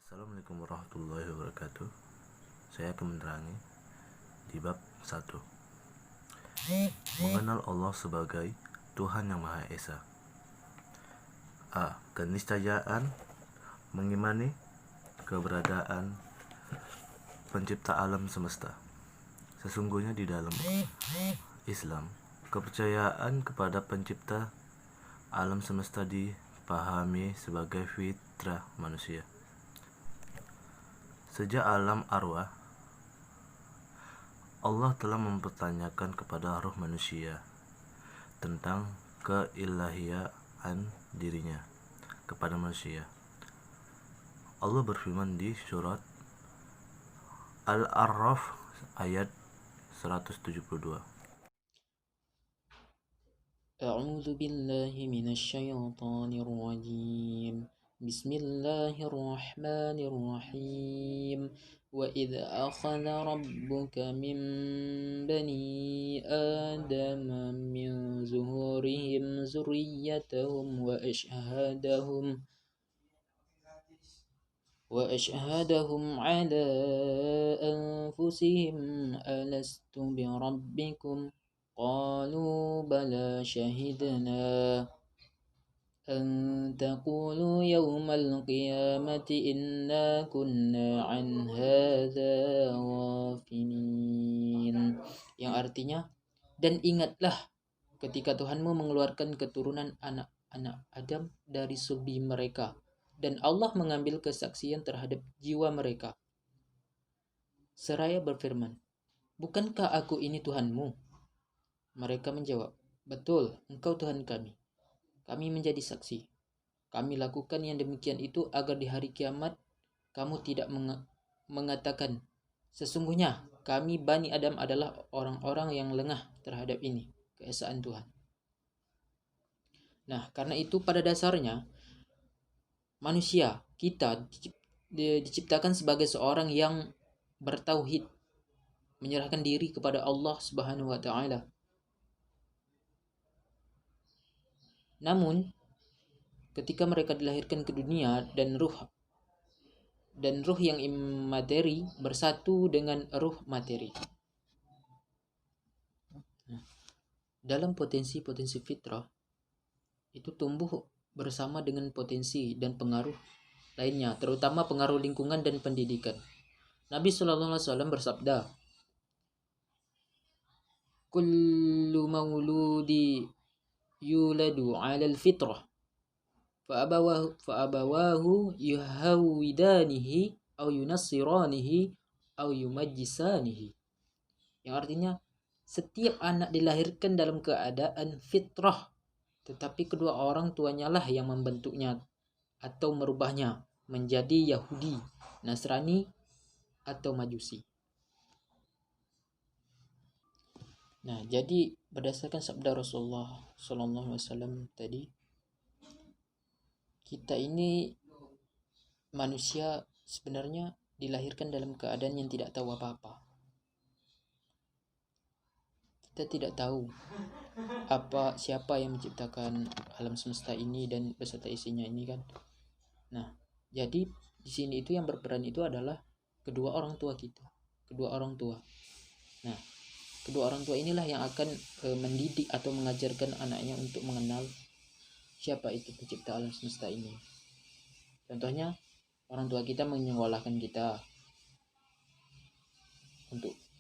Assalamualaikum warahmatullahi wabarakatuh. Saya akan menerangi di bab 1. Mengenal Allah sebagai Tuhan yang Maha Esa. A. Keniscayaan mengimani keberadaan pencipta alam semesta. Sesungguhnya di dalam Islam, kepercayaan kepada pencipta alam semesta dipahami sebagai fitrah manusia. Sejak alam arwah, Allah telah mempertanyakan kepada roh manusia tentang keilahian dirinya kepada manusia. Allah berfirman di surat Al-A'raf ayat 172. أعوذ بالله من الشيطان الرجيم بسم الله الرحمن الرحيم وإذ أخذ ربك من بني آدم من ظهورهم ذريتهم وأشهدهم على أنفسهم ألست بربكم قالوا بلى شهدنا أن تقولوا يوم القيامة إنا كنا عن هذا غافلين, yang artinya, dan ingatlah ketika Tuhanmu mengeluarkan keturunan anak-anak Adam dari sulbi mereka, dan Allah mengambil kesaksian terhadap jiwa mereka seraya berfirman, bukankah aku ini Tuhanmu? Mereka menjawab, betul, engkau Tuhan kami. Kami menjadi saksi. Kami lakukan yang demikian itu agar di hari kiamat kamu tidak mengatakan, sesungguhnya kami Bani Adam adalah orang-orang yang lengah terhadap ini, keesaan Tuhan. Nah, karena itu pada dasarnya manusia, kita diciptakan sebagai seorang yang bertauhid, menyerahkan diri kepada Allah Subhanahu wa taala. Namun ketika mereka dilahirkan ke dunia dan ruh yang materi bersatu dengan ruh materi. Nah, dalam potensi fitrah itu tumbuh bersama dengan potensi dan pengaruh lainnya, terutama pengaruh lingkungan dan pendidikan. Nabi SAW bersabda, kullu mauludi yuladu 'alal fitrah fa'abawahu yuhawidanihi au yunassiranihi au yumajjisanihi, yang artinya setiap anak dilahirkan dalam keadaan fitrah, tetapi kedua orang tuanya lah yang membentuknya atau merubahnya menjadi Yahudi, Nasrani, atau Majusi. Nah, jadi berdasarkan sabda Rasulullah SAW tadi, kita ini manusia sebenarnya dilahirkan dalam keadaan yang tidak tahu apa-apa. Kita tidak tahu siapa yang menciptakan alam semesta ini dan beserta isinya ini kan. Nah, jadi di sini itu yang berperan itu adalah kedua orang tua kita, kedua orang tua. Nah, kedua orang tua inilah yang akan mendidik atau mengajarkan anaknya untuk mengenal siapa itu pencipta alam semesta ini. Contohnya, orang tua kita menyekolahkan kita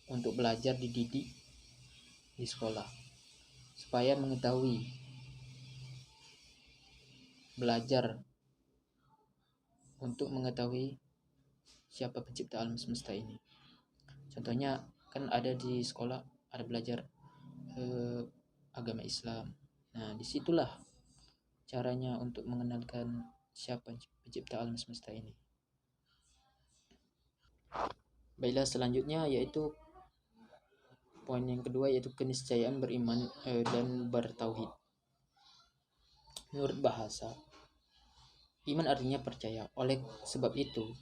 untuk belajar, dididik di sekolah supaya mengetahui, belajar untuk mengetahui siapa pencipta alam semesta ini. Contohnya kan ada di sekolah ada belajar agama Islam. Nah, disitulah caranya untuk mengenalkan siapa pencipta alam semesta ini. Baiklah, selanjutnya yaitu poin yang kedua, yaitu keniscayaan beriman dan bertauhid. Menurut bahasa, iman artinya percaya. Oleh sebab itu,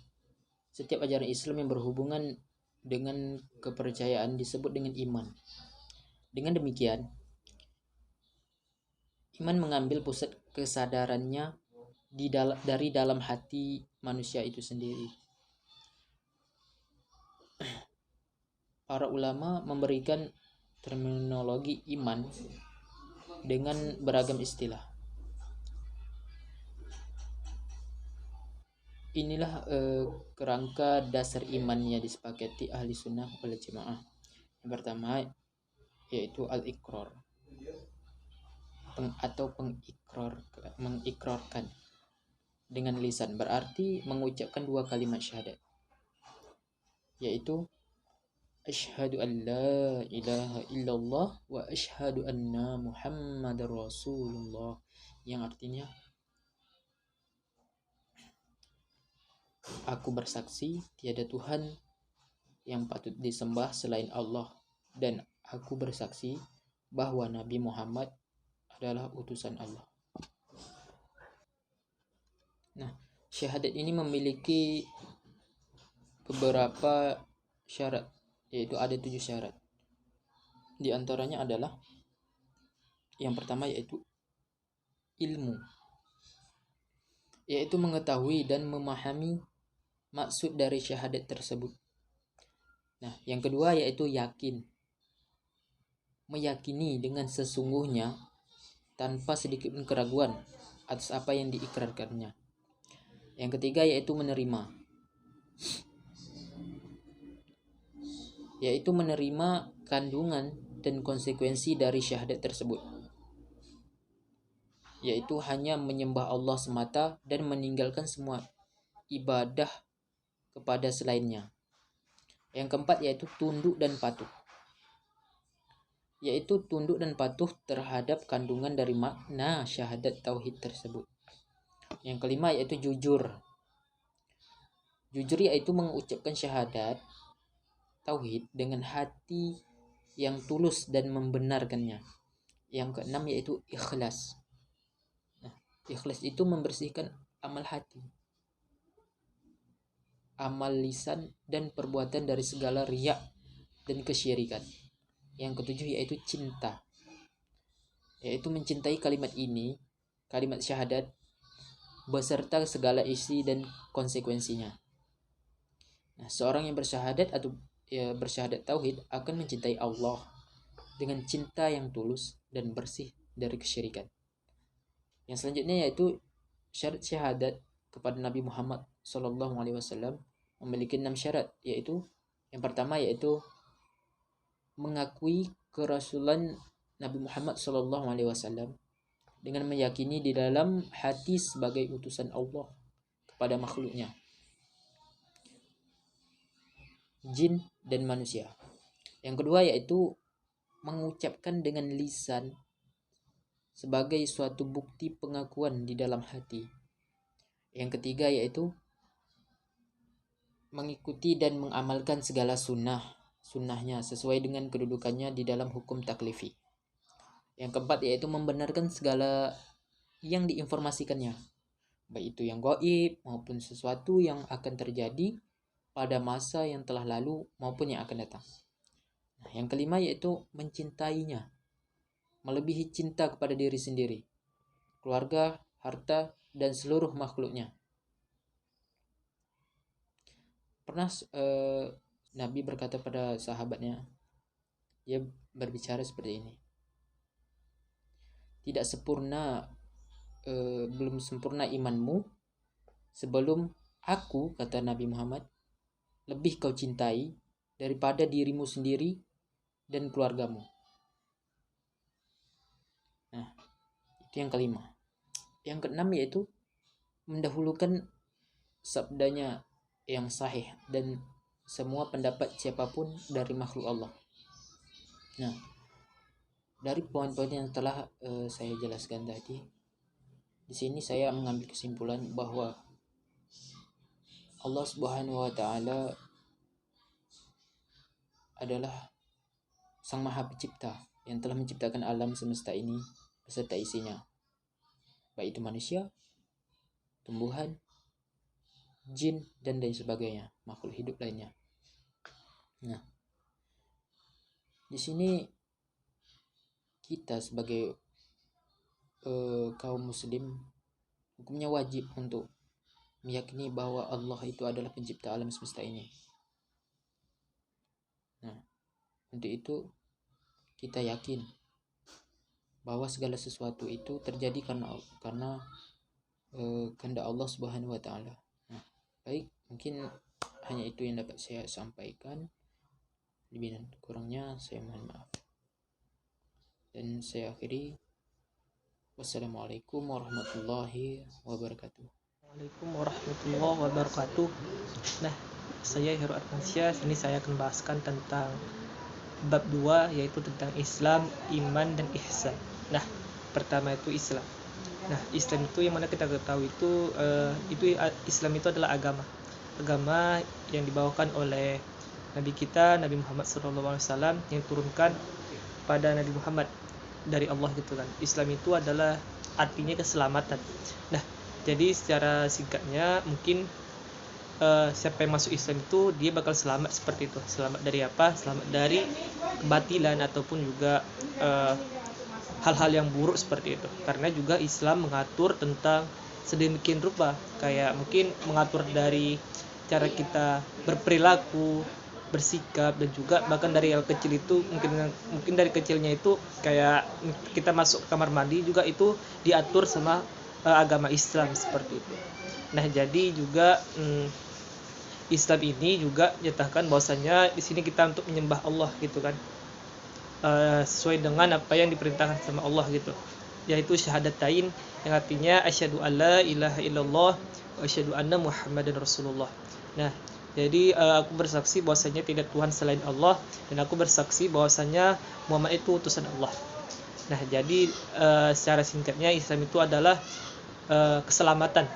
setiap ajaran Islam yang berhubungan dengan kepercayaan disebut dengan iman. Dengan demikian, iman mengambil pusat kesadarannya dari dalam hati manusia itu sendiri. Para ulama memberikan terminologi iman dengan beragam istilah. Inilah kerangka dasar iman yang disepakati ahli sunnah wal jamaah. Yang pertama yaitu al-iqrar atau mengikrarkan dengan lisan, berarti mengucapkan dua kalimat syahadat, yaitu asyhadu an la ilaha illallah wa asyhadu anna muhammadar rasulullah, yang artinya aku bersaksi tiada Tuhan yang patut disembah selain Allah, dan aku bersaksi bahwa Nabi Muhammad adalah utusan Allah. Nah, syahadat ini memiliki beberapa syarat, yaitu ada 7 syarat. Di antaranya adalah yang pertama yaitu ilmu, yaitu mengetahui dan memahami maksud dari syahadat tersebut. Nah, yang kedua yaitu yakin, meyakini dengan sesungguhnya tanpa sedikit pun keraguan atas apa yang diikrarkannya. Yang ketiga yaitu menerima, yaitu menerima kandungan dan konsekuensi dari syahadat tersebut, yaitu hanya menyembah Allah semata dan meninggalkan semua ibadah kepada selainnya. Yang keempat yaitu tunduk dan patuh, yaitu tunduk dan patuh terhadap kandungan dari makna syahadat tauhid tersebut. Yang kelima yaitu jujur. Jujur yaitu mengucapkan syahadat tauhid dengan hati yang tulus dan membenarkannya. Yang keenam yaitu ikhlas. Nah, ikhlas itu membersihkan amal hati, amal lisan dan perbuatan dari segala riya dan kesyirikan. Yang ketujuh yaitu cinta, yaitu mencintai kalimat ini, kalimat syahadat, beserta segala isi dan konsekuensinya. Nah, seorang yang bersyahadat atau bersyahadat tauhid akan mencintai Allah dengan cinta yang tulus dan bersih dari kesyirikan. Yang selanjutnya yaitu syarat syahadat kepada Nabi Muhammad SAW memiliki 6 syarat, yaitu yang pertama yaitu mengakui kerasulan Nabi Muhammad SAW dengan meyakini di dalam hati sebagai utusan Allah kepada makhluknya, jin dan manusia. Yang kedua yaitu mengucapkan dengan lisan sebagai suatu bukti pengakuan di dalam hati. Yang ketiga yaitu mengikuti dan mengamalkan segala sunnahnya sesuai dengan kedudukannya di dalam hukum taklifi. Yang keempat yaitu membenarkan segala yang diinformasikannya, baik itu yang gaib maupun sesuatu yang akan terjadi pada masa yang telah lalu maupun yang akan datang. Nah, yang kelima yaitu mencintainya melebihi cinta kepada diri sendiri, keluarga, harta, dan seluruh makhluknya. Pernah Nabi berkata pada sahabatnya, dia berbicara seperti ini, tidak sempurna, belum sempurna imanmu sebelum aku, kata Nabi Muhammad, lebih kau cintai daripada dirimu sendiri dan keluargamu. Nah, itu yang kelima. Yang keenam yaitu mendahulukan sabdanya yang sahih dan semua pendapat siapapun dari makhluk Allah. Nah, dari poin-poin yang telah saya jelaskan tadi, di sini saya mengambil kesimpulan bahwa Allah Subhanahu wa taala adalah Sang Maha Pencipta yang telah menciptakan alam semesta ini beserta isinya, baik itu manusia, tumbuhan, jin, dan lain sebagainya, makhluk hidup lainnya. Nah, di sini kita sebagai kaum muslim Hukumnya wajib untuk meyakini bahwa Allah itu adalah pencipta alam semesta ini. Nah, untuk itu kita yakin bahwa segala sesuatu itu terjadi karena kehendak Allah Subhanahu wa taala. Nah, baik, mungkin hanya itu yang dapat saya sampaikan. Lebih dan kurangnya saya mohon maaf. Dan saya akhiri. Wassalamualaikum warahmatullahi wabarakatuh. Waalaikumsalam warahmatullahi wabarakatuh. Nah, saya Heru Arfansyah. Sini saya akan bahaskan tentang bab 2, yaitu tentang Islam, iman, dan ihsan. Nah, pertama itu Islam. Nah, Islam itu yang mana kita ketahui itu Islam itu adalah agama yang dibawakan oleh Nabi kita Nabi Muhammad SAW yang turunkan pada Nabi Muhammad dari Allah gitu kan. Islam itu adalah artinya keselamatan. Nah, jadi secara singkatnya mungkin siapa yang masuk Islam itu dia bakal selamat seperti itu. Selamat dari apa? Selamat dari kebatilan ataupun juga hal-hal yang buruk seperti itu. Karena juga Islam mengatur tentang sedemikian rupa, kayak mungkin mengatur dari cara kita berperilaku, bersikap, dan juga bahkan dari hal kecil itu mungkin dari kecilnya itu kayak kita masuk ke kamar mandi juga itu diatur sama agama Islam seperti itu. Nah, jadi juga Islam ini juga nyatakan bahwasanya di sini kita untuk menyembah Allah gitu kan, sesuai dengan apa yang diperintahkan sama Allah gitu, yaitu syahadatain, yang artinya asyhadu alla ilaha illallah wa asyhadu anna muhammadan rasulullah. Nah, jadi aku bersaksi bahwasanya tidak Tuhan selain Allah, dan aku bersaksi bahwasanya Muhammad itu utusan Allah. Nah, jadi secara singkatnya Islam itu adalah keselamatan.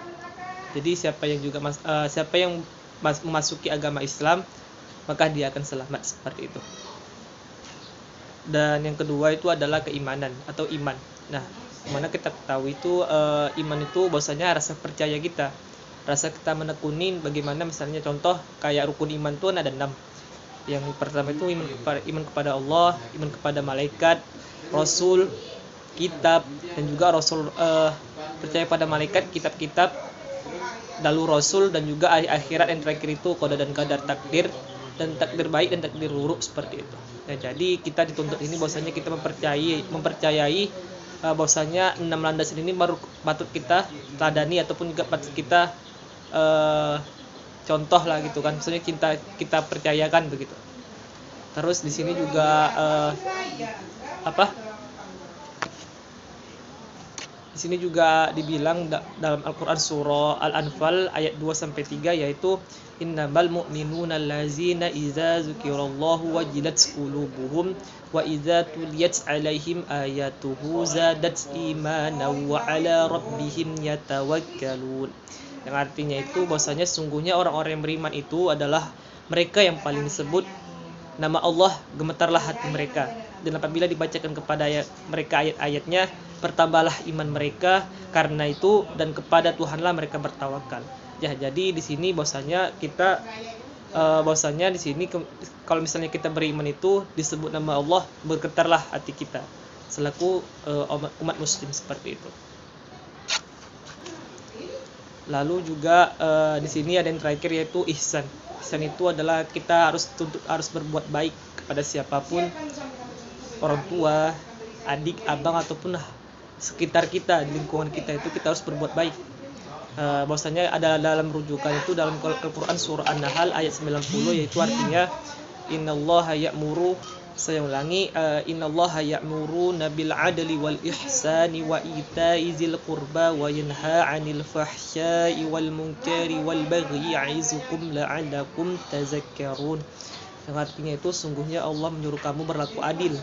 Jadi siapa yang memasuki agama Islam, maka dia akan selamat seperti itu. Dan yang kedua itu adalah keimanan atau iman. Nah, mana kita tahu itu iman itu bahwasanya rasa percaya kita, rasa kita menekuni. Bagaimana misalnya contoh kayak rukun iman itu ada 6. Yang pertama itu iman kepada Allah, iman kepada malaikat, rasul, kitab, dan juga rasul, percaya pada malaikat, kitab-kitab, lalu rasul, dan juga akhirat yang terakhir itu qada dan qadar, takdir, dan takdir baik dan takdir buruk seperti itu. Nah, jadi kita dituntut ini bahwasanya kita mempercayai bahwasanya 6 landasan ini baru patut kita teladani ataupun juga patut kita contoh lah gitu kan, maksudnya kita percayakan begitu. Terus di sini juga di sini juga dibilang dalam Al-Qur'an surah Al-Anfal ayat 2-3, yaitu innamal mu'minuna allazina idza dzukirallahu wajilat qulubuhum wa idza tuliyat 'alaihim ayatuhu zadat imanan wa 'ala rabbihim yatawakkalun. Yang artinya itu bahwasanya sungguhnya orang-orang yang beriman itu adalah mereka yang paling disebut nama Allah, gemetarlah hati mereka, dan apabila dibacakan kepada mereka ayat-ayatnya, bertambahlah iman mereka karena itu, dan kepada Tuhanlah mereka bertawakal. Ya, jadi di sini bahwasanya di sini kalau misalnya kita beriman itu disebut nama Allah, bergetarlah hati kita selaku umat muslim seperti itu. Lalu juga di sini ada yang terakhir yaitu ihsan. Ihsan itu adalah kita harus berbuat baik kepada siapapun, orang tua, adik, abang, ataupun sekitar kita, di lingkungan kita itu kita harus berbuat baik. Bahwasanya ada dalam rujukan itu dalam Al-Qur'an surah An-Nahl ayat 90, yaitu artinya innallaha ya'muru, saya ulangi, innallaha ya'muruna bil 'adli wal ihsani wa ita'i dzil qurba wa yanha 'anil fahsya'i wal munkari wal baghi ya'izukum la'allakum tazakkarun. Yang artinya itu sungguhnya Allah menyuruh kamu berlaku adil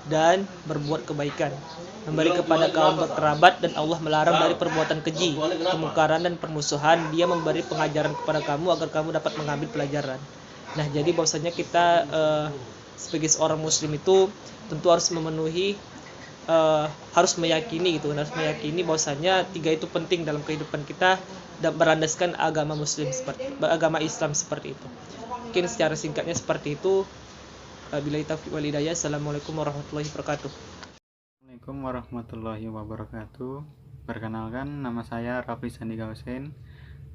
dan berbuat kebaikan, memberi kepada kaum berkerabat, dan Allah melarang dari perbuatan keji, kemungkaran, dan permusuhan. Dia memberi pengajaran kepada kamu agar kamu dapat mengambil pelajaran. Nah, jadi bahwasanya kita sebagai seorang muslim itu tentu harus memenuhi harus meyakini bahwasanya 3 itu penting dalam kehidupan kita dan berlandaskan agama Islam seperti itu. Mungkin secara singkatnya seperti itu. Billahi taufiq wal hidayah. Assalamualaikum warahmatullahi wabarakatuh. Assalamualaikum warahmatullahi wabarakatuh. Perkenalkan, nama saya Rafli Sandiga Hussein,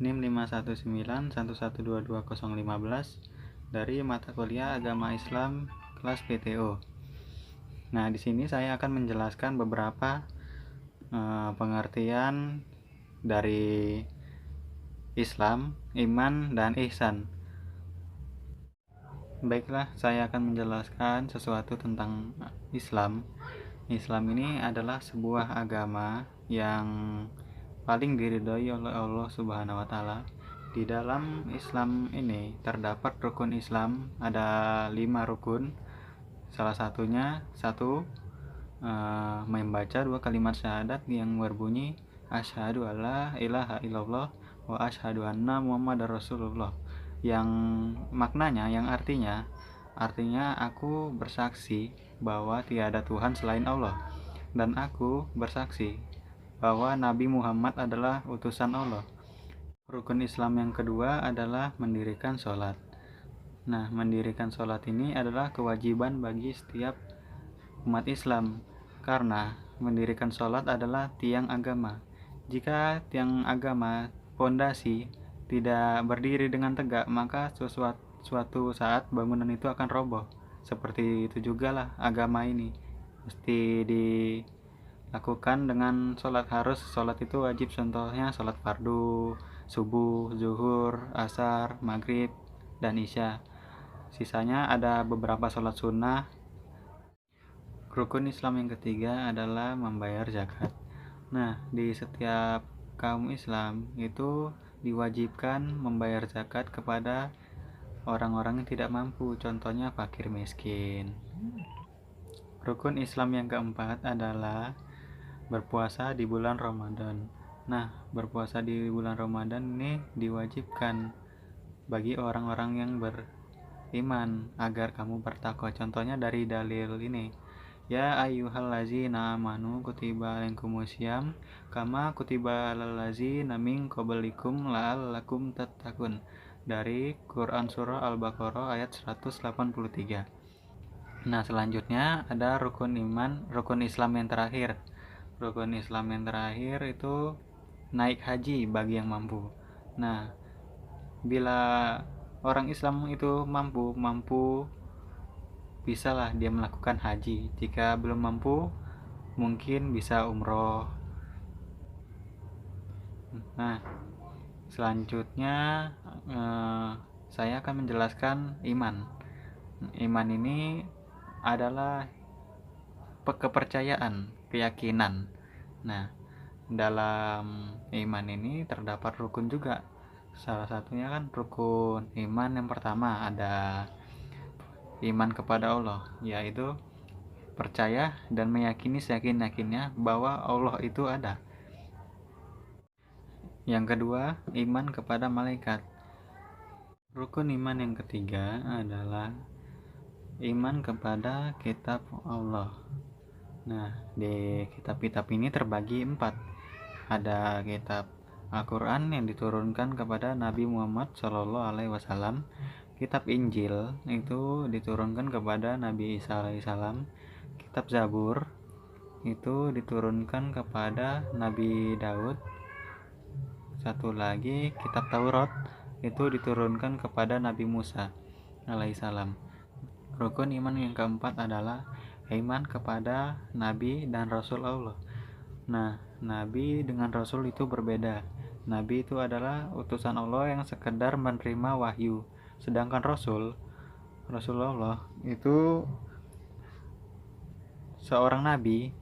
NIM 51911222015 dari mata kuliah Agama Islam kelas PTO. Nah, di sini saya akan menjelaskan beberapa pengertian dari Islam, iman, dan ihsan. Baiklah, saya akan menjelaskan sesuatu tentang Islam. Islam ini adalah sebuah agama yang paling diridhoi oleh Allah Subhanahu wa Ta'ala. Di dalam Islam ini terdapat rukun Islam, ada 5 rukun. Salah satunya membaca 2 kalimat syahadat yang berbunyi asyhadu alla ilaha illallah wa asyhadu anna muhammadar rasulullah, yang maknanya, yang artinya aku bersaksi bahwa tiada Tuhan selain Allah, dan aku bersaksi bahwa Nabi Muhammad adalah utusan Allah. Rukun Islam yang kedua adalah mendirikan sholat. Nah, mendirikan sholat ini adalah kewajiban bagi setiap umat Islam, karena mendirikan sholat adalah tiang agama. Jika tiang agama, pondasi, tidak berdiri dengan tegak, maka suatu saat bangunan itu akan roboh. Seperti itu juga lah agama ini, mesti dilakukan dengan sholat. Sholat itu wajib, contohnya sholat fardu, subuh, zuhur, asar, maghrib, dan isya. Sisanya ada beberapa sholat sunnah. Rukun Islam yang ketiga adalah membayar zakat. Nah, di setiap kaum Islam itu diwajibkan membayar zakat kepada orang-orang yang tidak mampu, contohnya fakir miskin. Rukun Islam yang keempat adalah berpuasa di bulan Ramadan. Nah, berpuasa di bulan Ramadan ini diwajibkan bagi orang-orang yang beriman agar kamu bertakwa. Contohnya dari dalil ini, ya ayyuhallazina amanu kutiba alaikumusiyam kama kutiba alal ladzina min qablikum la'allakum tattaqun, dari Quran Surah Al-Baqarah ayat 183. Nah, selanjutnya ada rukun Islam yang terakhir. Rukun Islam yang terakhir itu naik haji bagi yang mampu. Nah, bila orang Islam itu mampu, bisalah dia melakukan haji. Jika belum mampu, mungkin bisa umroh. Nah, selanjutnya saya akan menjelaskan iman. Iman ini adalah kepercayaan, keyakinan. Nah, dalam iman ini terdapat rukun juga. Salah satunya kan rukun iman yang pertama ada iman kepada Allah, yaitu percaya dan meyakini seyakin-yakinnya bahwa Allah itu ada. Yang kedua, iman kepada malaikat. Rukun iman yang ketiga adalah iman kepada kitab Allah. Nah, di kitab-kitab ini terbagi 4. Ada kitab Al-Quran yang diturunkan kepada Nabi Muhammad SAW. Kitab Injil itu diturunkan kepada Nabi Isa alaihissalam. Kitab Zabur itu diturunkan kepada Nabi Daud. Satu lagi, kitab Taurat itu diturunkan kepada Nabi Musa alaihissalam. Rukun iman yang keempat adalah iman kepada Nabi dan Rasul Allah. Nah, Nabi dengan Rasul itu berbeda. Nabi itu adalah utusan Allah yang sekedar menerima wahyu. Sedangkan Rasulullah itu seorang Nabi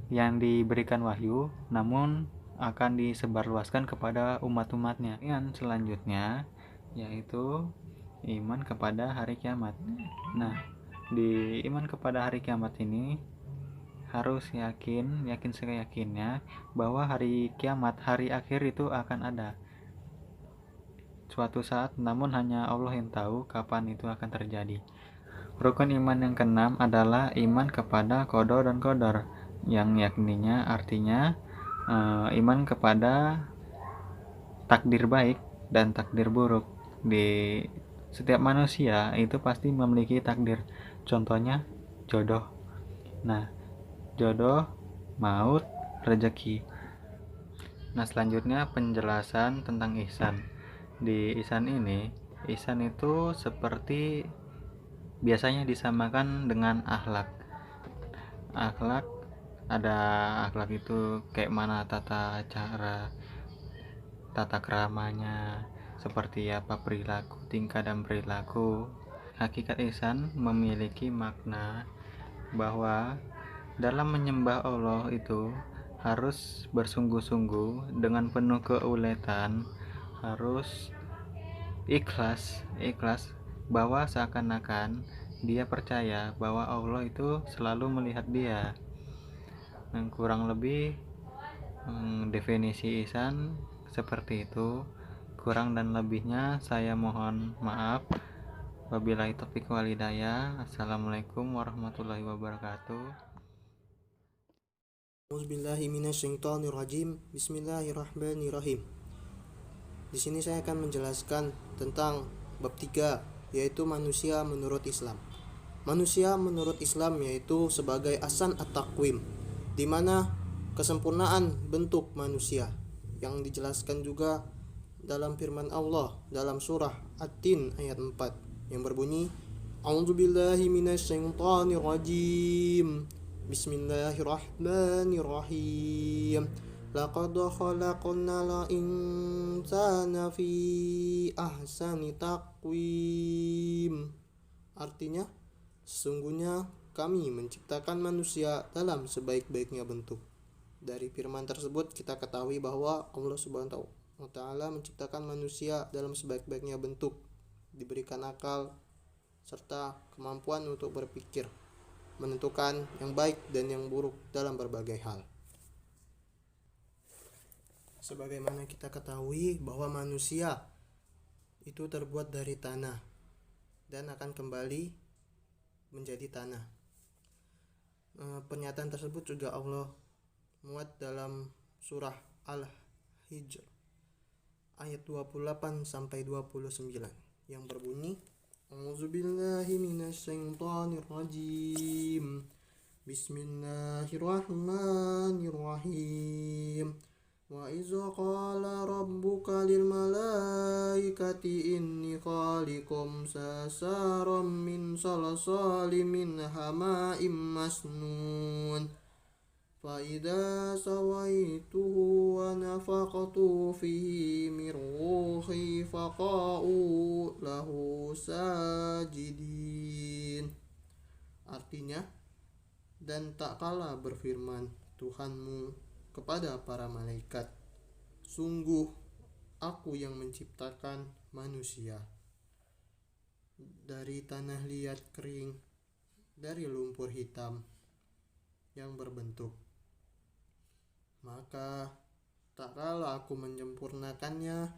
yang diberikan wahyu, namun akan disebarluaskan kepada umat-umatnya. Yang selanjutnya yaitu iman kepada hari kiamat. Nah, di iman kepada hari kiamat ini harus yakin seyakinnya bahwa hari kiamat, hari akhir itu akan ada suatu saat, namun hanya Allah yang tahu kapan itu akan terjadi. Rukun iman yang keenam adalah iman kepada qada dan qadar, yang yakninya artinya iman kepada takdir baik dan takdir buruk. Di setiap manusia itu pasti memiliki takdir. Contohnya jodoh. Nah, jodoh, maut, rezeki. Nah, selanjutnya penjelasan tentang ihsan. Di ihsan ini, ihsan itu seperti biasanya disamakan dengan akhlak. Akhlak, ada akhlak itu kayak mana tata keramanya, seperti apa perilaku, tingkah dan perilaku. Hakikat ihsan memiliki makna bahwa dalam menyembah Allah itu harus bersungguh-sungguh dengan penuh keuletan, harus ikhlas bahwa seakan-akan dia percaya bahwa Allah itu selalu melihat dia. Kurang lebih definisi ihsan seperti itu. Kurang dan lebihnya saya mohon maaf. Wabillahi taufiq wal hidayah. Assalamualaikum warahmatullahi wabarakatuh. A'udzubillahi minasyaitonirrajim. Bismillahirrahmanirrahim. Di sini saya akan menjelaskan tentang bab 3, yaitu manusia menurut Islam. Manusia menurut Islam yaitu sebagai ahsan at-taqwim, di mana kesempurnaan bentuk manusia yang dijelaskan juga dalam firman Allah dalam surah At-Tin ayat 4 yang berbunyi, A'udzubillahi minasyaitonirrajim. Bismillahirrahmanirrahim. Laqad khalaqnal insana fi ahsani taqwim. Artinya, sesungguhnya kami menciptakan manusia dalam sebaik-baiknya bentuk. Dari firman tersebut kita ketahui bahwa Allah Subhanahu wa Ta'ala menciptakan manusia dalam sebaik-baiknya bentuk, diberikan akal serta kemampuan untuk berpikir, menentukan yang baik dan yang buruk dalam berbagai hal. Sebagaimana kita ketahui bahwa manusia itu terbuat dari tanah dan akan kembali menjadi tanah. Pernyataan tersebut juga Allah muat dalam surah Al-Hijr ayat 28 sampai 29 yang berbunyi, A'udzubillahi minasyaitonirrajim. Bismillahirrahmanirrahim. Wa iza qala rabbuka lil malaikati inni khaliqum sasaram min salsalim min hama'im masnun. Fa idza sawaituhu wa nafaqtu fihi min ruhi faqa'u lahu sajidin. Artinya, dan tak kala berfirman Tuhanmu kepada para malaikat, sungguh aku yang menciptakan manusia dari tanah liat kering, dari lumpur hitam yang berbentuk. Maka tak kala aku menyempurnakannya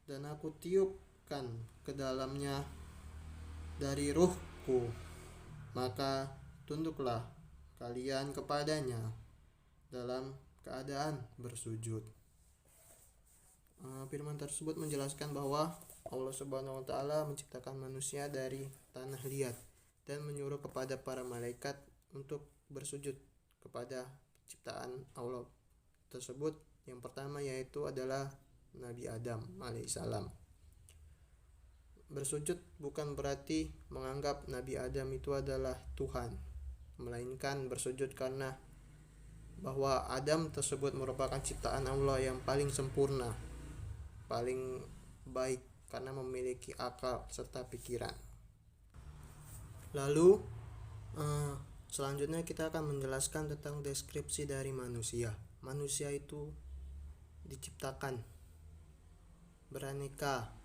dan aku tiupkan ke dalamnya dari ruhku, maka tunduklah kalian kepadanya dalam keadaan bersujud. Firman tersebut menjelaskan bahwa Allah Subhanahu wa Ta'ala menciptakan manusia dari tanah liat dan menyuruh kepada para malaikat untuk bersujud kepada ciptaan Allah tersebut. Yang pertama yaitu adalah Nabi Adam alaihissalam. Bersujud bukan berarti menganggap Nabi Adam itu adalah Tuhan, melainkan bersujud karena bahwa Adam tersebut merupakan ciptaan Allah yang paling sempurna, paling baik karena memiliki akal serta pikiran. Lalu selanjutnya kita akan menjelaskan tentang deskripsi dari manusia. Manusia itu diciptakan beraneka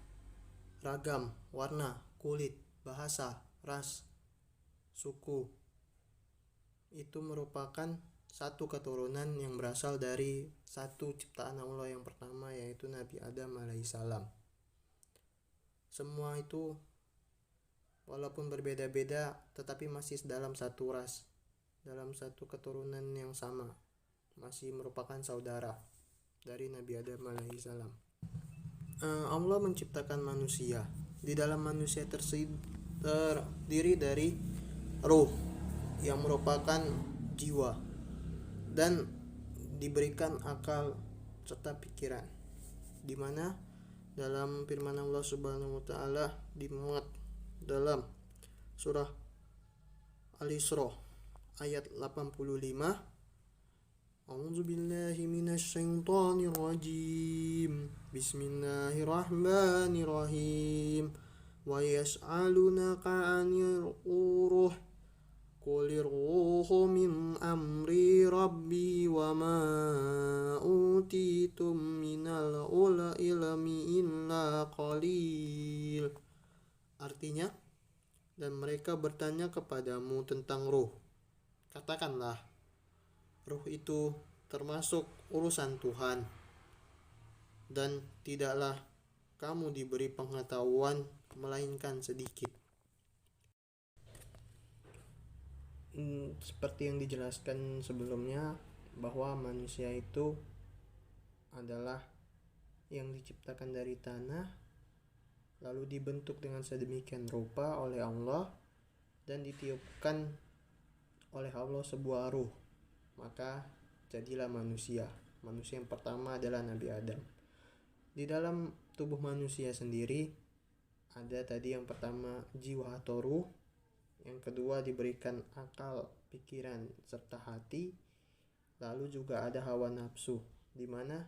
ragam warna, kulit, bahasa, ras, suku. Itu merupakan satu keturunan yang berasal dari satu ciptaan Allah yang pertama, yaitu Nabi Adam alaihissalam. Semua itu walaupun berbeda-beda tetapi masih dalam satu ras, dalam satu keturunan yang sama, masih merupakan saudara dari Nabi Adam alaihissalam. Allah menciptakan manusia. Di dalam manusia terdiri dari ruh yang merupakan jiwa dan diberikan akal serta pikiran, di mana dalam firman Allah Subhanahu wa taala dimuat dalam surah Al-Isra ayat 85. A'udzubillahi minasyaitonir rajim. Bismillahirrahmanirrahim. Wa yas'alunaka 'anil ruh. Qulir ruhu min amri rabbi wa ma utitum minal ilmi illa qalil. Artinya, dan mereka bertanya kepadamu tentang ruh. Katakanlah, ruh itu termasuk urusan Tuhan, dan tidaklah kamu diberi pengetahuan melainkan sedikit. Seperti yang dijelaskan sebelumnya, bahwa manusia itu adalah yang diciptakan dari tanah, lalu dibentuk dengan sedemikian rupa oleh Allah, dan ditiupkan oleh Allah sebuah ruh, maka jadilah manusia. Manusia yang pertama adalah Nabi Adam. Di dalam tubuh manusia sendiri ada tadi yang pertama jiwa atau ruh, yang kedua diberikan akal, pikiran, serta hati. Lalu juga ada hawa nafsu, di mana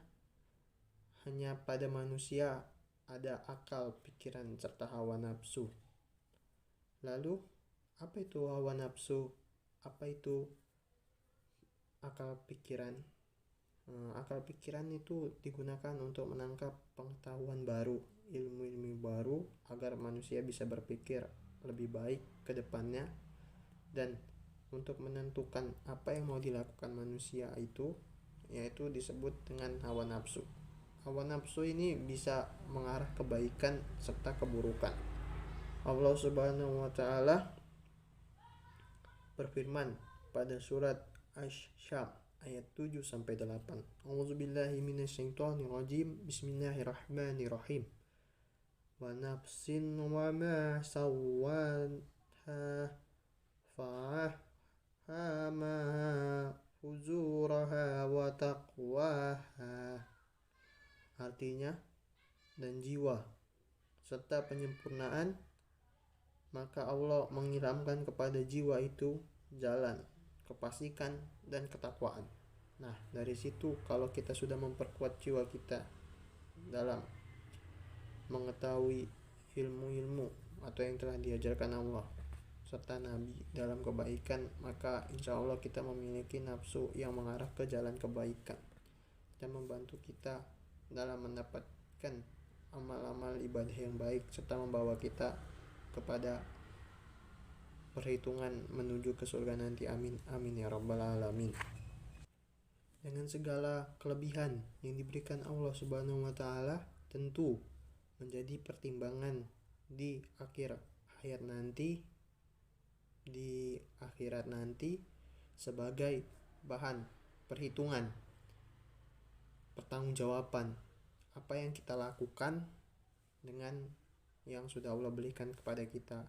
hanya pada manusia ada akal, pikiran, serta hawa nafsu. Lalu apa itu hawa nafsu? Apa itu akal pikiran? Akal pikiran itu digunakan untuk menangkap pengetahuan baru, ilmu-ilmu baru, agar manusia bisa berpikir lebih baik ke depannya, dan untuk menentukan apa yang mau dilakukan manusia itu, yaitu disebut dengan hawa nafsu. Hawa nafsu ini bisa mengarah kebaikan serta keburukan. Allah Subhanahu wa taala berfirman pada surat Asy-Syam ayat 7 sampai 8. A'udzubillahi minasyaitonir rajim. Bismillahirrahmanirrahim. Wa nafsin wa ma sawwaha fa'ahamaha fujuraha wa taqwaha. Artinya, dan jiwa serta penyempurnaan, maka Allah mengilhamkan kepada jiwa itu jalan, kefasikan, dan ketakwaan. Nah, dari situ kalau kita sudah memperkuat jiwa kita dalam mengetahui ilmu-ilmu atau yang telah diajarkan Allah serta Nabi dalam kebaikan, maka insya Allah kita memiliki nafsu yang mengarah ke jalan kebaikan dan membantu kita dalam mendapatkan amal-amal ibadah yang baik, serta membawa kita kepada perhitungan menuju ke surga nanti. Amin amin ya rabbal alamin. Dengan segala kelebihan yang diberikan Allah Subhanahu wa taala, tentu menjadi pertimbangan di akhirat nanti sebagai bahan perhitungan, pertanggungjawaban apa yang kita lakukan dengan yang sudah Allah berikan kepada kita.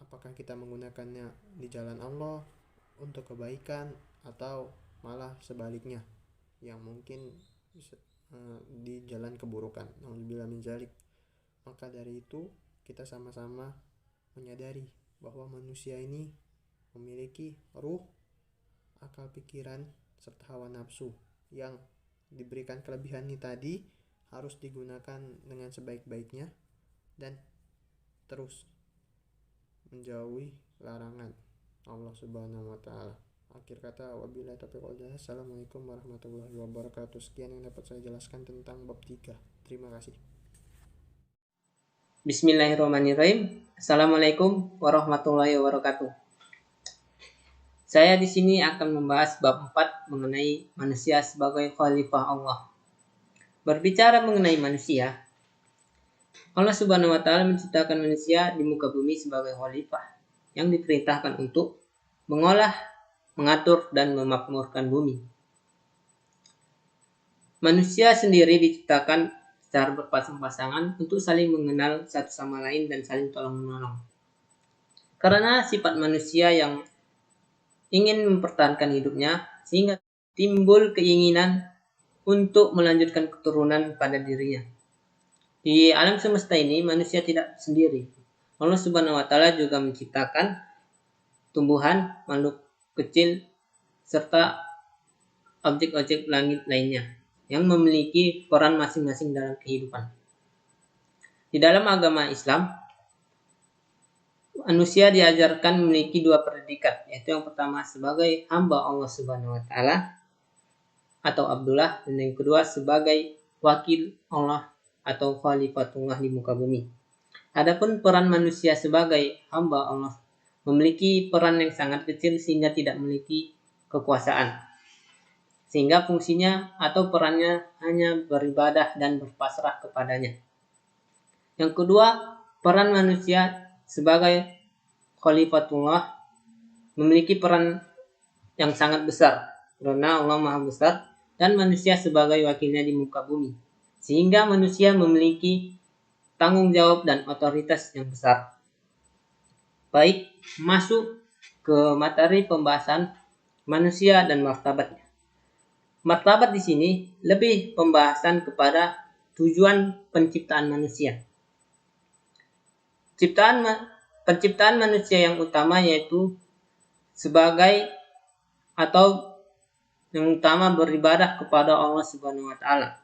Apakah kita menggunakannya di jalan Allah untuk kebaikan, atau malah sebaliknya yang mungkin di jalan keburukan. Nauzubillah min dzalik. Maka dari itu kita sama-sama menyadari bahwa manusia ini memiliki ruh, akal pikiran, serta hawa nafsu yang diberikan kelebihan ini tadi harus digunakan dengan sebaik-baiknya dan terus menjauhi larangan Allah Subhanahu wa taala. Akhir kata, wabillahi taufiq wal hidayah. Assalamualaikum warahmatullahi wabarakatuh. Sekian yang dapat saya jelaskan tentang bab 3. Terima kasih. Bismillahirrahmanirrahim. Assalamualaikum warahmatullahi wabarakatuh. Saya di sini akan membahas bab 4 mengenai manusia sebagai khalifah Allah. Berbicara mengenai manusia, Allah Subhanahu wa taala menciptakan manusia di muka bumi sebagai khalifah yang diperintahkan untuk mengolah, mengatur, dan memakmurkan bumi. Manusia sendiri diciptakan secara berpasang-pasangan untuk saling mengenal satu sama lain dan saling tolong-menolong. Karena sifat manusia yang ingin mempertahankan hidupnya, sehingga timbul keinginan untuk melanjutkan keturunan pada dirinya. Di alam semesta ini manusia tidak sendiri. Allah Subhanahu wa taala juga menciptakan tumbuhan, makhluk kecil, serta objek-objek langit lainnya yang memiliki peran masing-masing dalam kehidupan. Di dalam agama Islam, manusia diajarkan memiliki dua predikat, yaitu yang pertama sebagai hamba Allah Subhanahu wa taala atau Abdullah, dan yang kedua sebagai wakil Allah atau khalifatullah di muka bumi. Adapun peran manusia sebagai hamba Allah memiliki peran yang sangat kecil sehingga tidak memiliki kekuasaan. Sehingga fungsinya atau perannya hanya beribadah dan berpasrah kepadanya. Yang kedua, peran manusia sebagai khalifatullah memiliki peran yang sangat besar karena Allah Maha Besar dan manusia sebagai wakilnya di muka bumi. Sehingga manusia memiliki tanggung jawab dan otoritas yang besar. Baik, masuk ke materi pembahasan manusia dan martabatnya. Martabat di sini lebih pembahasan kepada tujuan penciptaan manusia. Penciptaan manusia yang utama yaitu sebagai atau yang utama beribadah kepada Allah Subhanahu wa taala.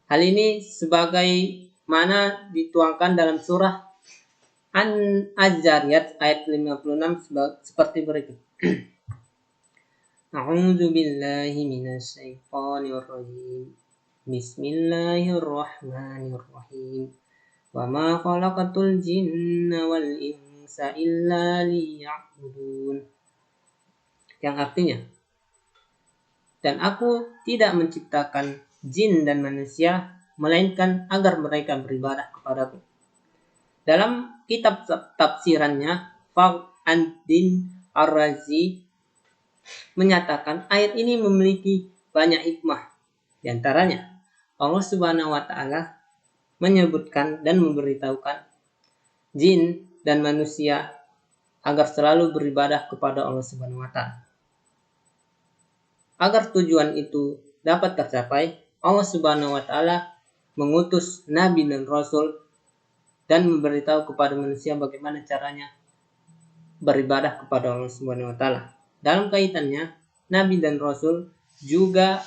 Hal ini sebagai mana dituangkan dalam surah Az-Zariyat ayat 56 seperti berikut. A'udzu billahi minasy syaithanir rajim. Bismillahirrahmanirrahim. Wa ma khalaqatul jinna wal insa illa liya'budun. Yang artinya, dan aku tidak menciptakan jin dan manusia melainkan agar mereka beribadah kepadaku. Dalam kitab tafsirannya, Fakhruddin Ar-Razi menyatakan ayat ini memiliki banyak hikmah. Di antaranya, Allah Subhanahu wa taala menyebutkan dan memberitahukan jin dan manusia agar selalu beribadah kepada Allah Subhanahu wa taala. Agar tujuan itu dapat tercapai, Allah Subhanahu wa taala mengutus nabi dan rasul dan memberitahu kepada manusia bagaimana caranya beribadah kepada Allah Subhanahu wa taala. Dalam kaitannya, nabi dan rasul juga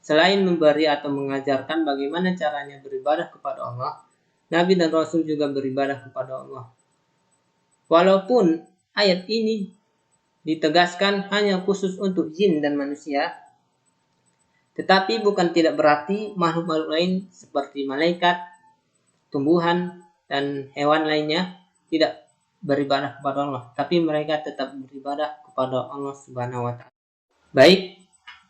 selain memberi atau mengajarkan bagaimana caranya beribadah kepada Allah, nabi dan rasul juga beribadah kepada Allah. Walaupun ayat ini ditegaskan hanya khusus untuk jin dan manusia, tetapi bukan tidak berarti makhluk-makhluk lain seperti malaikat, tumbuhan, dan hewan lainnya tidak beribadah kepada Allah, tapi mereka tetap beribadah kepada Allah Subhanahu wa taala. Baik,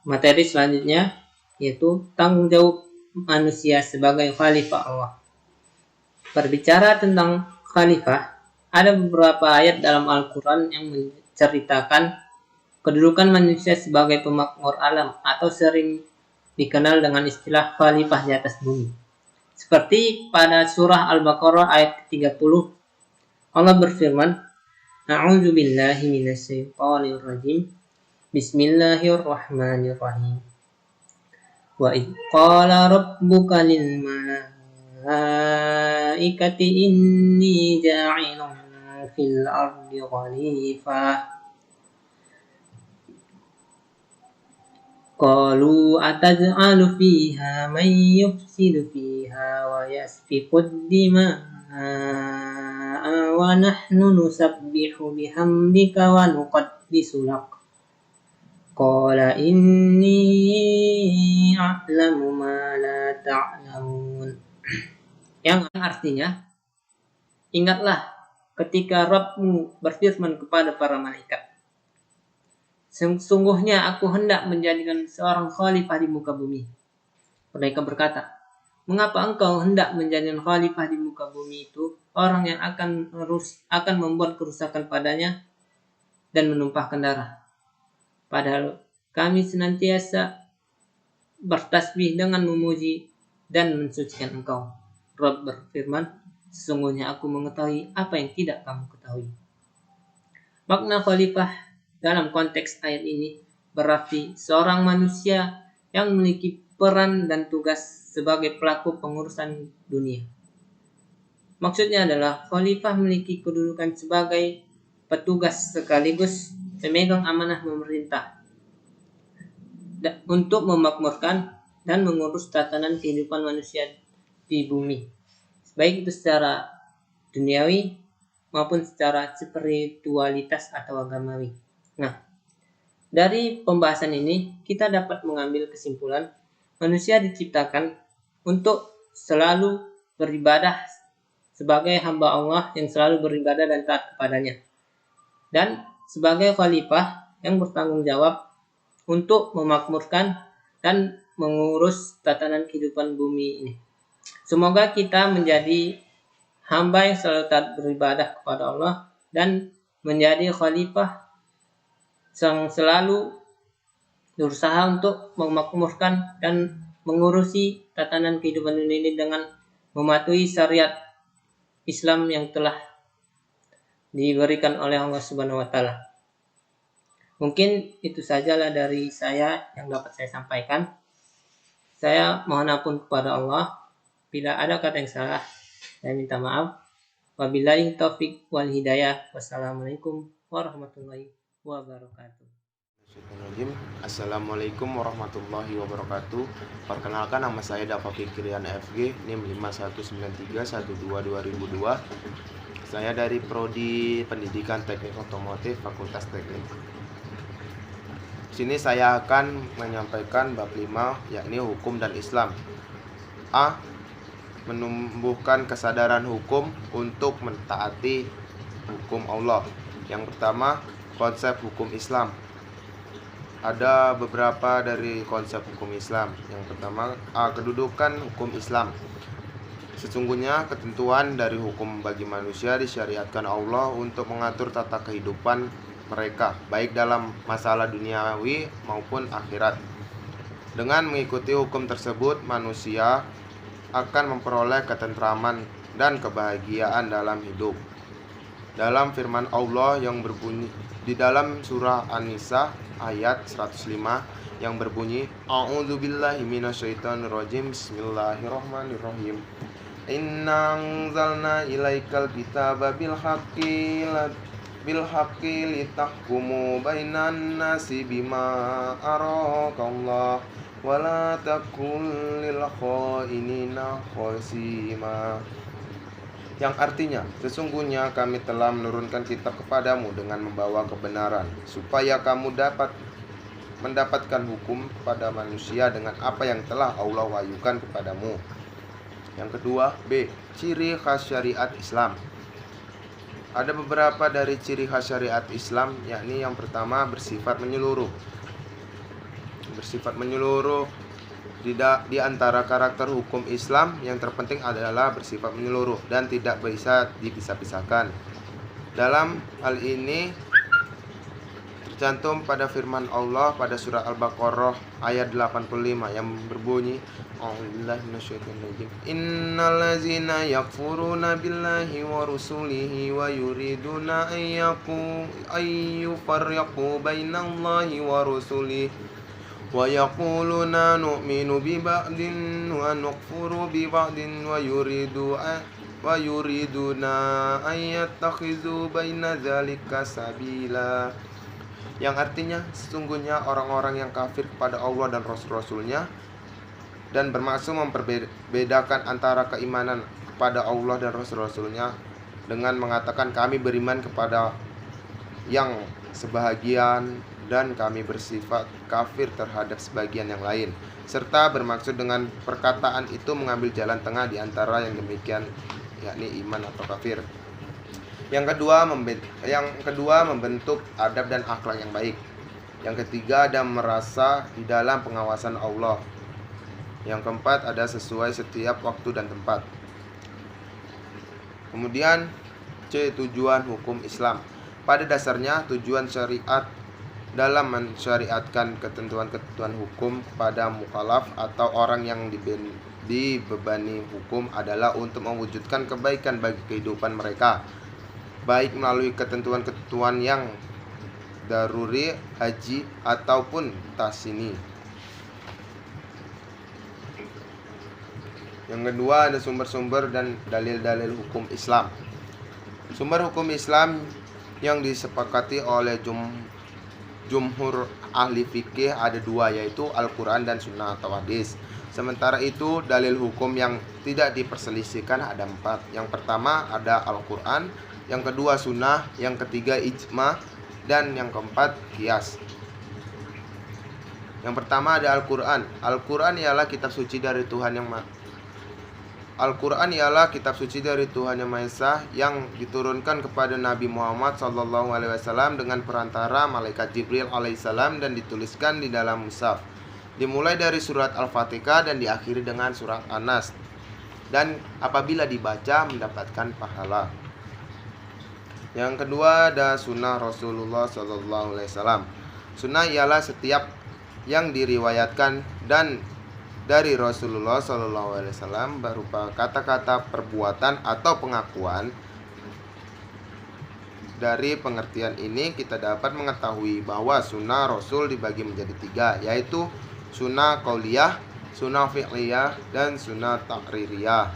materi selanjutnya yaitu tanggung jawab manusia sebagai khalifah Allah. Berbicara tentang khalifah, ada beberapa ayat dalam Al-Quran yang menceritakan kedudukan manusia sebagai pemakmur alam atau sering dikenal dengan istilah khalifah di atas bumi. Seperti pada surah Al-Baqarah ayat ke-30, Allah berfirman, A'udzu billahi minasy syaithanir rajim. Bismillahirrahmanirrahim. Wa idh qala rabbuka lil malaikati inni ja'ilun fil ardi khalifah. Qalu ataj'alu fiha man yufsidu fiha wa yasfiku dima'a wa nahnu nusabbihu bihamdika wa nuqaddisu lak. Qala inni a'lamu ma la ta'lamun. Yang artinya, ingatlah ketika Rabbmu berfirman kepada para malaikat, sesungguhnya aku hendak menjadikan seorang khalifah di muka bumi. Mereka berkata, mengapa engkau hendak menjadikan khalifah di muka bumi itu orang yang akan membuat kerusakan padanya dan menumpahkan darah? Padahal kami senantiasa bertasbih dengan memuji dan mensucikan engkau. Rabb berfirman, sesungguhnya aku mengetahui apa yang tidak kamu ketahui. Makna khalifah dalam konteks ayat ini berarti seorang manusia yang memiliki peran dan tugas sebagai pelaku pengurusan dunia. Maksudnya adalah khalifah memiliki kedudukan sebagai petugas sekaligus pemegang amanah pemerintah untuk memakmurkan dan mengurus tatanan kehidupan manusia di bumi, baik itu secara duniawi maupun secara spiritualitas atau agamawi. Nah, dari pembahasan ini kita dapat mengambil kesimpulan manusia diciptakan untuk selalu beribadah sebagai hamba Allah yang selalu beribadah dan taat kepadanya, dan sebagai khalifah yang bertanggung jawab untuk memakmurkan dan mengurus tatanan kehidupan bumi ini. Semoga kita menjadi hamba yang selalu taat beribadah kepada Allah dan menjadi khalifah yang selalu berusaha untuk memakmurkan dan mengurusi tatanan kehidupan dunia ini dengan mematuhi syariat Islam yang telah diberikan oleh Allah Subhanahu wa taala. Mungkin itu sajalah dari saya yang dapat saya sampaikan. Saya mohon ampun kepada Allah bila ada kata yang salah. Saya minta maaf. Wabillahi taufik wal hidayah. Wassalamualaikum warahmatullahi wabarakatuh. Assalamualaikum warahmatullahi wabarakatuh. Perkenalkan, nama saya Dava Fikrian FG, NIM 5193122002. Saya dari Prodi Pendidikan Teknik Otomotif Fakultas Teknik. Sini saya akan menyampaikan bab 5, yakni hukum dan Islam. A. Menumbuhkan kesadaran hukum untuk mentaati hukum Allah. Yang pertama, konsep hukum Islam. Ada beberapa dari konsep hukum Islam. Yang pertama, kedudukan hukum Islam. Sesungguhnya ketentuan dari hukum bagi manusia disyariatkan Allah untuk mengatur tata kehidupan mereka, baik dalam masalah duniawi maupun akhirat. Dengan mengikuti hukum tersebut, manusia akan memperoleh ketentraman dan kebahagiaan dalam hidup. Dalam firman Allah yang berbunyi di dalam surah An-Nisa ayat 105 yang berbunyi, A'udzubillahi minasyaitonirrajim, Bismillahirrahmanirrahim. Inna anzalna ilaikal kitaba bil haqqi litahkumu bainan nasi bima arakallah wa la takun lil khainina khasima. Yang artinya, sesungguhnya kami telah menurunkan kitab kepadamu dengan membawa kebenaran, supaya kamu dapat mendapatkan hukum pada manusia dengan apa yang telah Allah wahyukan kepadamu. Yang kedua, B. Ciri khas syariat Islam. Ada beberapa dari ciri khas syariat Islam, yakni yang pertama, bersifat menyeluruh. Bersifat menyeluruh. Di antara karakter hukum Islam yang terpenting adalah bersifat menyeluruh dan tidak bisa dipisah-pisahkan. Dalam hal ini tercantum pada firman Allah pada surah Al-Baqarah ayat 85 yang berbunyi, Innal ladzina yakfuruna billahi wa rusulihi wa yuriduna ayyufarriqu bainallahi wa rusulihi wa yaquluna nu'minu bi ba'din wa nakfuru bi ba'din wa yuriduna ayattakhidhu baina dzalika sabila. Yang artinya, sesungguhnya orang-orang yang kafir kepada Allah dan Rasul-Rasulnya dan bermaksud memperbedakan antara keimanan kepada Allah dan Rasul-Rasulnya dengan mengatakan kami beriman kepada yang sebahagian dan kami bersifat kafir terhadap sebagian yang lain, serta bermaksud dengan perkataan itu mengambil jalan tengah di antara yang demikian, yakni iman atau kafir. Yang kedua membentuk adab dan akhlak yang baik. Yang ketiga, ada merasa di dalam pengawasan Allah. Yang keempat, ada sesuai setiap waktu dan tempat. Kemudian C. Tujuan hukum Islam. Pada dasarnya, tujuan syariat dalam mensyariatkan ketentuan-ketentuan hukum pada mukallaf atau orang yang dibebani hukum adalah untuk mewujudkan kebaikan bagi kehidupan mereka, baik melalui ketentuan-ketentuan yang daruri, haji, ataupun tasini. Yang kedua ada sumber-sumber dan dalil-dalil hukum Islam. Sumber hukum Islam yang disepakati oleh jumhur ahli fikih ada dua, yaitu Al-Quran dan Sunnah atau hadis. Sementara itu dalil hukum yang tidak diperselisihkan ada 4. Yang pertama ada Al-Quran, yang kedua Sunnah, yang ketiga ijma, dan yang keempat qiyas. Yang pertama ada Al-Quran. Al-Quran ialah kitab suci dari Tuhan yang Al-Quran ialah kitab suci dari Tuhan Yang Maha Esa yang diturunkan kepada Nabi Muhammad SAW dengan perantara malaikat Jibril alaihissalam dan dituliskan di dalam mushaf. Dimulai dari surat Al-Fatihah dan diakhiri dengan surat An-Nas. Dan apabila dibaca mendapatkan pahala. Yang kedua ada sunnah Rasulullah SAW. Sunnah ialah setiap yang diriwayatkan dan dari Rasulullah SAW berupa kata-kata, perbuatan, atau pengakuan. Dari pengertian ini kita dapat mengetahui bahwa sunnah Rasul dibagi menjadi 3, yaitu sunnah qauliyah, sunnah fi'liyah, dan sunnah taqririyah.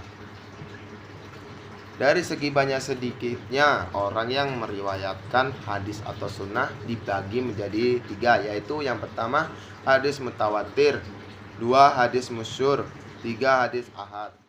Dari segi banyak sedikitnya orang yang meriwayatkan hadis atau sunnah dibagi menjadi 3, yaitu yang pertama hadis mutawatir, 2 hadis masyhur, 3 hadis ahad.